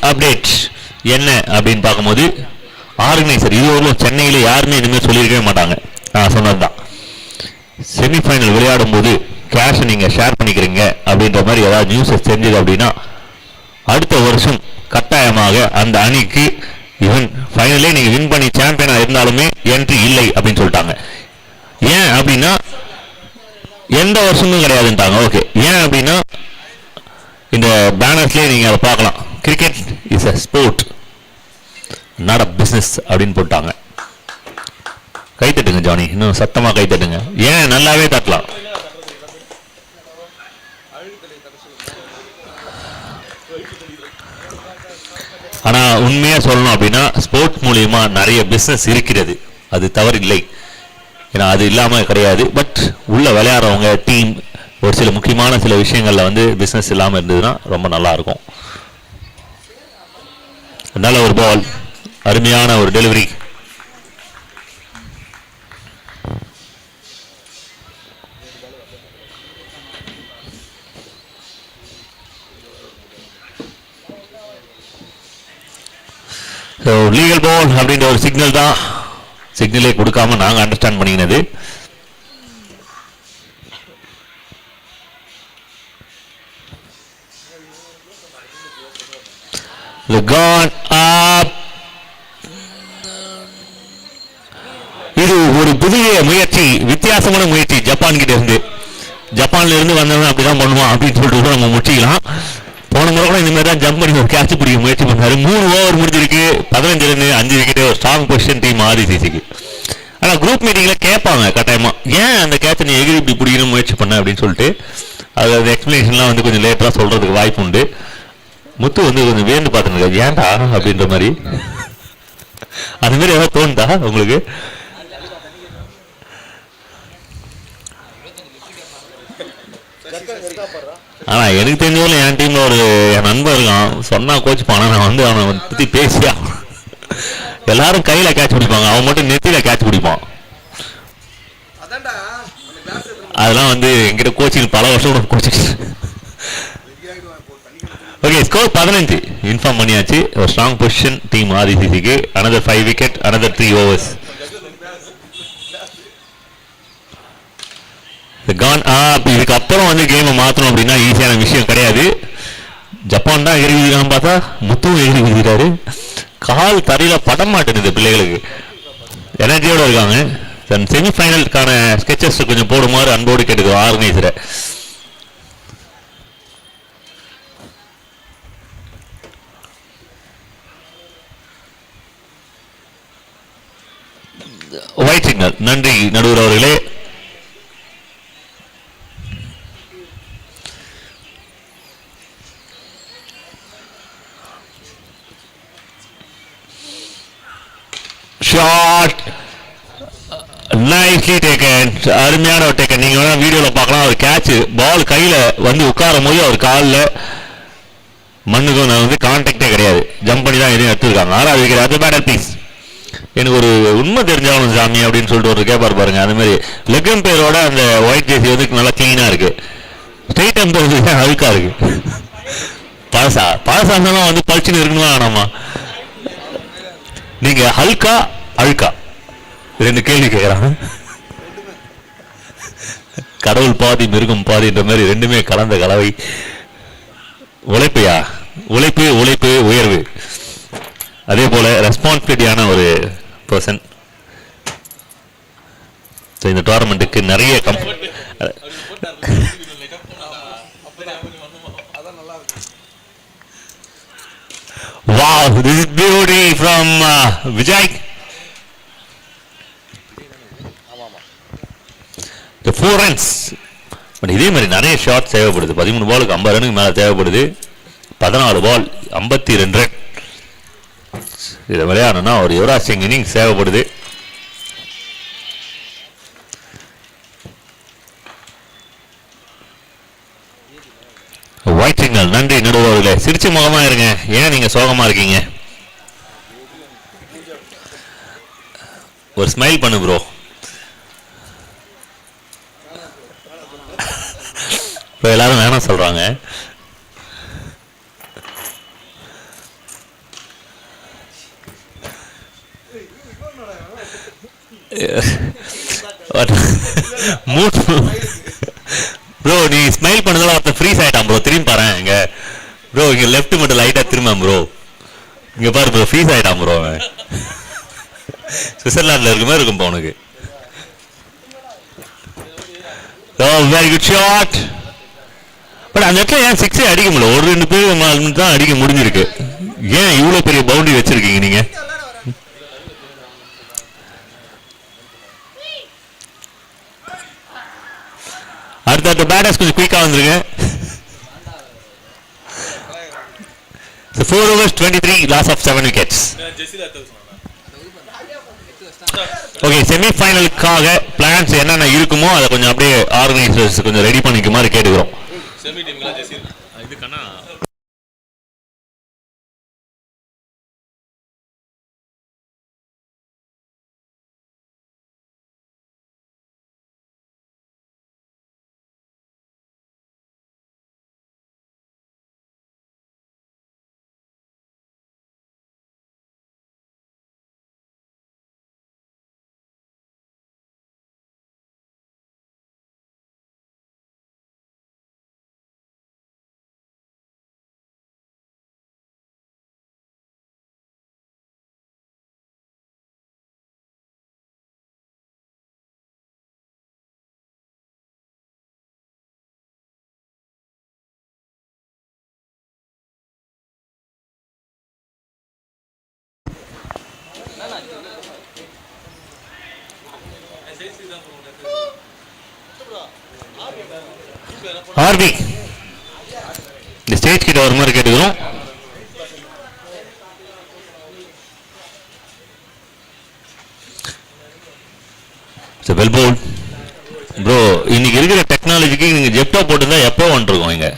update. என்ன அப்படின்னு பார்க்கும்போது organiser இதுவரையும் சென்னையில் யாருமே இனிமேல் சொல்லியிருக்கவே மாட்டாங்க. நான் சொன்னது தான், செமிஃபைனல் விளையாடும் போது கேஷை நீங்கள் ஷேர் பண்ணிக்கிறீங்க அப்படின்ற மாதிரி ஏதாவது நியூஸஸ் தெரிஞ்சது அப்படின்னா அடுத்த வருஷம் கட்டாயமாக அந்த அணிக்கு ஈவன் ஃபைனலே நீங்கள் வின் பண்ணி சாம்பியனாக இருந்தாலுமே என்ட்ரி இல்லை அப்படின்னு சொல்லிட்டாங்க. ஏன் அப்படின்னா எந்த வருஷமும் கிடையாதுன்ட்டாங்க. ஓகே, ஏன் அப்படின்னா இந்த பேனர்ஸ்லேயே நீங்கள் அதை பார்க்கலாம், cricket is a sport not a business அப்படின்னு போட்டாங்க. கை தட்டுங்க ஜானி, இன்னும் சத்தமாக கை தட்டுங்க. ஏன் நல்லாவே தட்டலாம். ஆனால் உண்மையாக சொல்லணும் அப்படின்னா ஸ்போர்ட்ஸ் மூலியமா நிறைய பிஸ்னஸ் இருக்கிறது, அது தவறில்லை. ஏன்னா அது இல்லாமல் கிடையாது. பட் உள்ள விளையாடுறவங்க டீம் ஒரு சில முக்கியமான சில விஷயங்களில் வந்து பிஸ்னஸ் இல்லாமல் இருந்ததுன்னா ரொம்ப நல்லாயிருக்கும். நல்ல ஒரு பால், அருமையான ஒரு டெலிவரி. ஸோ லீகல் பால் அப்படின்ற ஒரு சிக்னல் தான், சிக்னலே கொடுக்காம நாங்கள் அண்டர்ஸ்டாண்ட் பண்ணிக்கினது. இது ஒரு புதிய முயற்சி, வித்தியாசமான முயற்சி ஜப்பான் கிட்ட இருந்து. ஜப்பான்ல இருந்து வந்தவங்க அப்படிதான் பண்ணுவான் அப்படின்னு சொல்லிட்டு நம்ம முடிச்சிக்கலாம். போன முறை கூட இந்த மாதிரி தான் ஜம்ப் பண்ணி ஒரு கேட்ச் பிடிக்க முயற்சி பண்ணாரு. 3 ஓவர் முடிஞ்சிருக்கு, 15 ரன் 5 விக்கெட், ஒரு ஸ்ட்ராங் பொசிஷன் டீம் ஆர்சிசிக்கு. ஆனால் குரூப் மீட்டிங்கில் கேட்பாங்க கட்டாயமா, ஏன் அந்த கேட்சை நீ எகிரி இப்படி பிடிக்கணும் முயற்சி பண்ண அப்படின்னு சொல்லிட்டு. அது அந்த எக்ஸ்பிளேஷன்லாம் வந்து கொஞ்சம் லேட்டராக சொல்கிறதுக்கு வாய்ப்பு உண்டு. முத்து வந்து கொஞ்சம் வேண்டு பார்த்துருக்காரு, ஏன்டா அப்படின்ற மாதிரி. அந்த மாதிரி ஏதாவது தோணுதா உங்களுக்கு? ஆனால் எனக்கு தெரிஞ்சவரை என் டீமில் ஒரு என் நண்பர் இருக்கான், சொன்னால் கோச் பண்ண நான் வந்து அவனை பற்றி பேசியா. எல்லாரும் கையில் கேட்ச் பிடிப்பாங்க, அவன் மட்டும் நெத்தியில் கேட்ச் பிடிப்பான். அதெல்லாம் வந்து எங்கிட்ட கோச்சிங் பல வருஷம் கோச்சிங். ஓகே, ஸ்கோர் 15 இன்ஃபார்ம் பண்ணியாச்சு. ஒரு ஸ்ட்ராங் பொசிஷன் டீம் ஆர்சிசிக்கு. Another 5 wicket, another 3 overs. கான் இதுக்கு அப்புறம் வந்து கேமை மாற்றணும் அப்படின்னா ஈஸியான விஷயம் கிடையாது. ஜப்பான் தான் எகிரி குதிக்கிறான்னு பார்த்தா முத்துவும் எகிரி குதிக்கிறாரு. கால் தரையில பட மாட்டேங்குது பிள்ளைகளுக்கு. எனர்ஜியோட இருக்காங்க. தன் செமிஃபைனலுக்கான ஸ்கெச்சஸ் கொஞ்சம் போடுமாறு அன்போடு கேட்டுக்கிறோம் ஆர்கனைசரை. White signal. நன்றி நடுவர் அவர்களே. Shot nicely taken. அருமையான ஒரு டேக்கன். நீங்க வேணா வீடியோல பார்க்கலாம். ஒரு கேட்ச் பால் கையில வந்து உட்காரும் போது அவர் காலில் மண்ணுக்கும் நான் வந்து கான்டாக்டே கிடையாது. ஜம்ப் பண்ணி தான் எதையும் எடுத்துருக்காங்க. 6வது விக்கெட். அது பேட்டர் பீஸ். எனக்கு ஒரு உண்மை தெரிஞ்சாலும் சாமி அப்படின்னு சொல்லிட்டு ஒரு கேப்பார் பாருங்க. அந்த மாதிரி லெக் எம்பையரோட அந்த ஒயிட் ஜெர்சி வந்து நல்லா கிளீனா இருக்கு. ஸ்ட்ரெயிட் எம்பையர் அழுக்கா இருக்கு. பழசா வந்து பழிச்சுன்னு இருக்குன்னு வேணாமா? நீங்க ஹல்கா அழுக்கா 2 கேள்வி கேட்கிறாங்க. கடவுள் பாதி மிருகம் பாதின்ற மாதிரி ரெண்டுமே கலந்த கலவை. உழைப்பையா? உழைப்பு உழைப்பு உயர்வு. அதே போல ரெஸ்பான்சிபிலிட்டியான ஒரு பர்சன். இந்த டோர்னமெண்ட்டுக்கு நிறைய Wow, this is beauty from Vijay. The 4 runs. But இதே மாதிரி நிறைய ஷாட் தேவைப்படுது. 13 பாலுக்கு 50 ரனுக்கு மேலே தேவைப்படுது. 14 பால் 52 ரன். இதை விளையாடணும்னா ஒரு யுவராஜ் சிங் இன்னிங்ஸ் தேவைப்படுது. White signal. நன்றி நடுவர்களே. சிரிச்ச முகமா இருங்க. ஏன் நீங்க சோகமா இருக்கீங்க? ஒரு ஸ்மைல் பண்ணு ப்ரோ. எல்லாரும் வேணாம் சொல்றாங்க. ப்ரோ நீ ஸ்மைல் பண்ணதால ஒருத்தன் ஃப்ரீஸ் ஆயிட்டான் ப்ரோ. திரும்பி பாரு இங்க ப்ரோ. இங்க லெஃப்ட் மட்டும் லைட்டா திரும்ப ப்ரோ. இங்க பாரு ப்ரோ, ஃப்ரீஸ் ஆயிட்டான் ப்ரோ. சுவிட்சர்லாந்துல இருக்க மாதிரி இருக்கும் உனக்கு. Very good shot. பட் அந்த இடத்துல ஏன் 6 அடிக்க முடியல? ஒரு 2 பேர் தான் அடிக்க முடிஞ்சிருக்கு. ஏன் இவ்வளவு பெரிய பவுண்டரி வச்சிருக்கீங்க நீங்க? அடுத்த பேட்டர்ஸ் கொஞ்சம் குயிக்கா வந்துருங்க. 4 overs 23 loss of 7 wickets. Okay, செமிஃபைனலுக்காக பிளான்ஸ் என்னென்ன இருக்குமோ அதை கொஞ்சம் அப்படியே ஆர்கனைசர்ஸ் கொஞ்சம் ரெடி பண்ணிக்குமாறு கேட்டுக்கிறோம். ஆர்பி இந்த ஸ்டேஜ் கிட்ட ஒரு மாதிரி கேட்டுக்கிறோம். Well Pavul bro. இன்னைக்கு இருக்கிற டெக்னாலஜிக்கு நீங்க ஜெப்டா போட்டுருந்தா எப்போ வந்துருக்கோம் இங்க.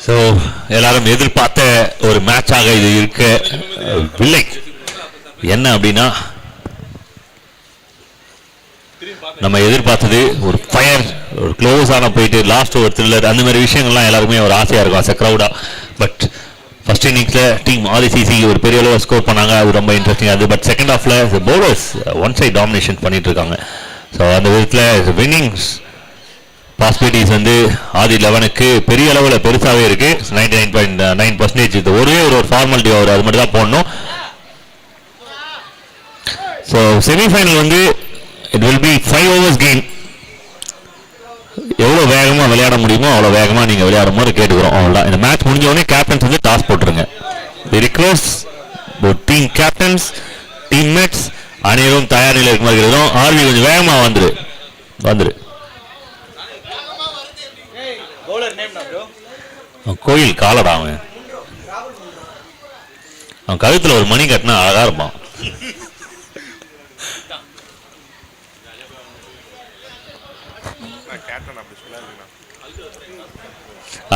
ஸோ எல்லாரும் எதிர்பார்த்த ஒரு மேட்சாக இது இருக்கவில்லை. என்ன அப்படின்னா நம்ம எதிர்பார்த்தது ஒரு ஃபயர், ஒரு க்ளோஸான போயிட்டு லாஸ்ட் ஒரு த்ரில்லர், அந்த மாதிரி விஷயங்கள்லாம் எல்லாருமே ஒரு ஆசையாக இருக்கும் அஸ் அ க்ரௌடா. பட் ஃபர்ஸ்ட் இன்னிங்ஸில் டீம் ஆதிசிசி ஒரு பெரிய அளவு ஸ்கோர் பண்ணாங்க, அது ரொம்ப இன்ட்ரெஸ்டிங் அது. பட் செகண்ட் ஹாஃபில் பவுலர்ஸ் ஒன் சைட் டாமினேஷன் பண்ணிட்டு இருக்காங்க. ஸோ அந்த விதத்தில் வின்னிங்ஸ் பாசிபிலிட்டிஸ் வந்து ஆதி 11க்கு பெரிய அளவில் பெருசாகவே இருக்கு. 99.9% இது ஒரே ஒரு ஃபார்மாலிட்டி அவர் அது மட்டும் தான் போடணும். ஸோ செமிஃபைனல் வந்து it will be 5 overs game. எவ்வளோ வேகமாக விளையாட முடியுமோ அவ்வளோ வேகமாக நீங்கள் விளையாடும் போது கேட்டுக்கிறோம். அவ்வளோதான். இந்த மேட்ச் முடிஞ்ச உடனே கேப்டன்ஸ் வந்து டாஸ் போட்டுருங்க. ரிக்வெஸ்ட் டீம் கேப்டன்ஸ் டீம்மேட்ஸ் அனைவரும் தயார் நிலையில் இருக்க மாதிரி இருக்கிறோம். ஆர்வி கொஞ்சம் வேகமாக வந்துரு. கோயில் காலடா அவன் கழுத்துல ஒரு மணி கட்டினா அழகா இருப்பான்.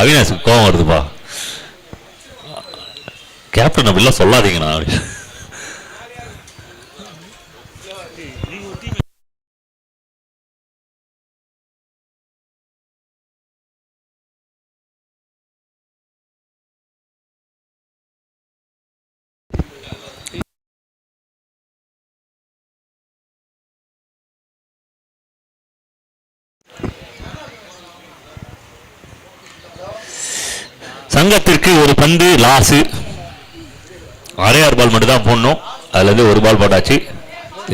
அவினாஷ் கோவம் வருதுப்பா. கேப்டன் அப்படிலாம் சொல்லாதீங்கண்ணா. சங்கத்திற்கு ஒரு பந்து லாஸு, 6 பால் மட்டும் தான் போடணும். அதுல இருந்து 1 பால் போட்டாச்சு.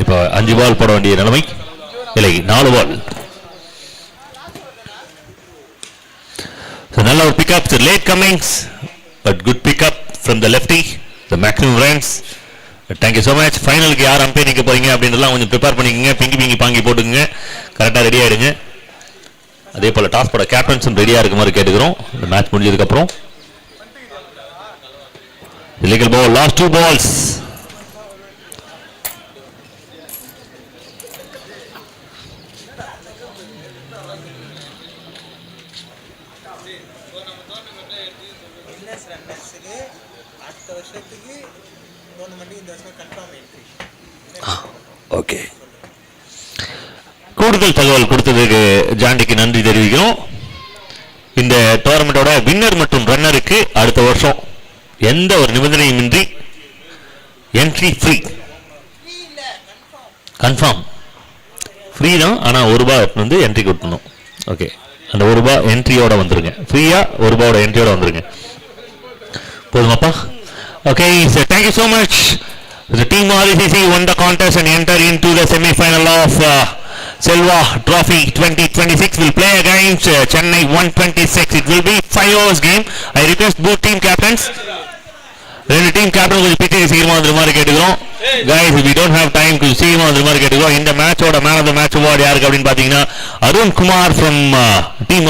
இப்போ 5 பால் போட வேண்டிய நிலைமை இல்லை, 4 பால். நல்ல ஒரு pickup, late comings but good pickup from the lefty, the maximum runs. Thank you so much. ஃபைனலுக்கு யார் அம்பையர் நிற்க போறீங்க அப்படின்றலாம் கொஞ்சம் ப்ரிப்பேர் பண்ணிக்கோங்க. பிங்கி பாங்கி போட்டுக்கோங்க, கரெக்டாக ரெடி ஆகிடுங்க. அதே போல் டாஸ் போட கேப்டன்ஸும் ரெடியாக இருக்க மாதிரி கேட்டுக்கிறோம். இந்த மேட்ச் முடிஞ்சதுக்கப்புறம் illegal ball, last 2 balls. Okay, கூடுதல் தகவல் கொடுத்ததுக்கு ஜாண்டிக்கு நன்றி தெரிவிக்கிறோம். இந்த டோர்னமெண்டோட வின்னர் மற்றும் ரன்னருக்கு அடுத்த வருஷம் எந்த ஒரு நிபந்தனையுமின்றி என்ட்ரி ஃப்ரீ, கன்ஃபார்ம் ஃப்ரீ தான். ஆனால் 1 ரூபாய் வந்து என்ட்ரி கொடுக்கணும். ஓகே, அந்த 1 ரூபாய் என்ட்ரியோட வந்துருங்க. ஃப்ரீயா 1 ரூபாயோட என்ட்ரியோட வந்துருங்க. போதுமாப்பா? Okay, thank you so much. The team RCC won the contest and enter into the semi-final of Silva Trophy 2026. Will play against Chennai 126. It will be 5 overs game. I request both team captains. ரெண்டு team captain கொஞ்சம் பிச்சை சீக்கிரமா வந்துற மாதிரி கேட்டுக்கிறோம். guys, we don't have time, கொஞ்சம் சீக்கிரமா வந்துற மாதிரி கேட்டுக்கிறோம். இந்த மேட்சோட man of the match award யாருக்கு அப்படின்னு பாத்தீங்கன்னா அருண் குமார் ஃப்ரம் டீம்